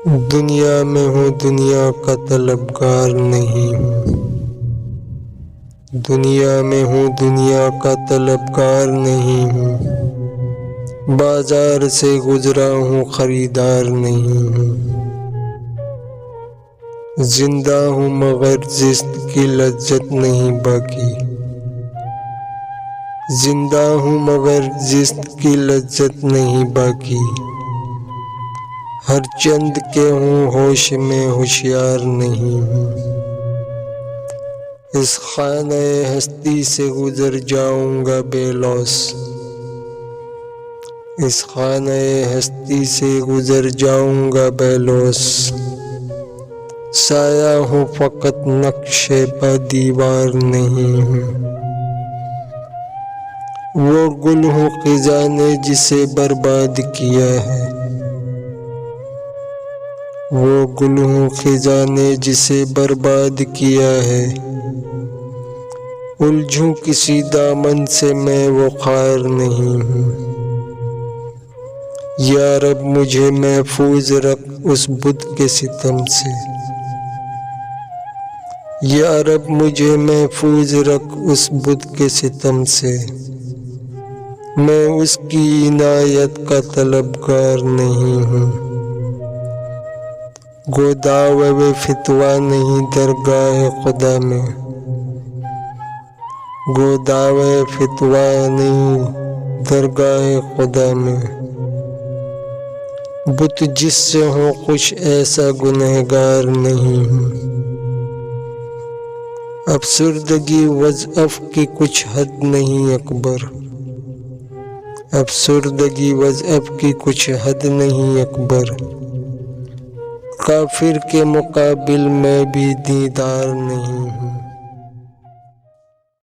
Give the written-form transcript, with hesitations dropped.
دنیا میں ہوں دنیا کا طلبگار نہیں ہوں، دنیا میں ہوں دنیا کا طلبگار نہیں ہوں، بازار سے گزرا ہوں خریدار نہیں ہوں، زندہ ہوں مگر زست کی لذت نہیں باقی، زندہ ہوں مگر زست کی لذت نہیں باقی، ہر چند کے ہوں ہوش میں ہوشیار نہیں ہوں، اس خانہ ہستی سے گزر جاؤں گا بے لوث، اس خانہ ہستی سے گزر جاؤں گا بے لوث، سایہ ہوں فقط نقش پہ دیوار نہیں ہوں، وہ گل ہوں خزاں نے جسے برباد کیا ہے، وہ گل ہوں خزاں نے جسے برباد کیا ہے، الجھوں کسی دامن سے میں وہ خار نہیں ہوں، یا رب مجھے محفوظ رکھ اس بت کے ستم سے، یا رب مجھے محفوظ رکھ اس بت کے ستم سے، میں اس کی عنایت کا طلبگار نہیں ہوں، گو دعوی فتویٰ نہیں درگاہ خدا میں، گو دعوی فتویٰ نہیں درگاہ خدا میں، بت جس سے ہوں خوش ایسا گنہگار نہیں ہوں، افسردگی وضعف کی کچھ حد نہیں اکبر، افسردگی وضعف کی کچھ حد نہیں اکبر، کافر کے مقابل میں بھی دیندار نہیں ہوں۔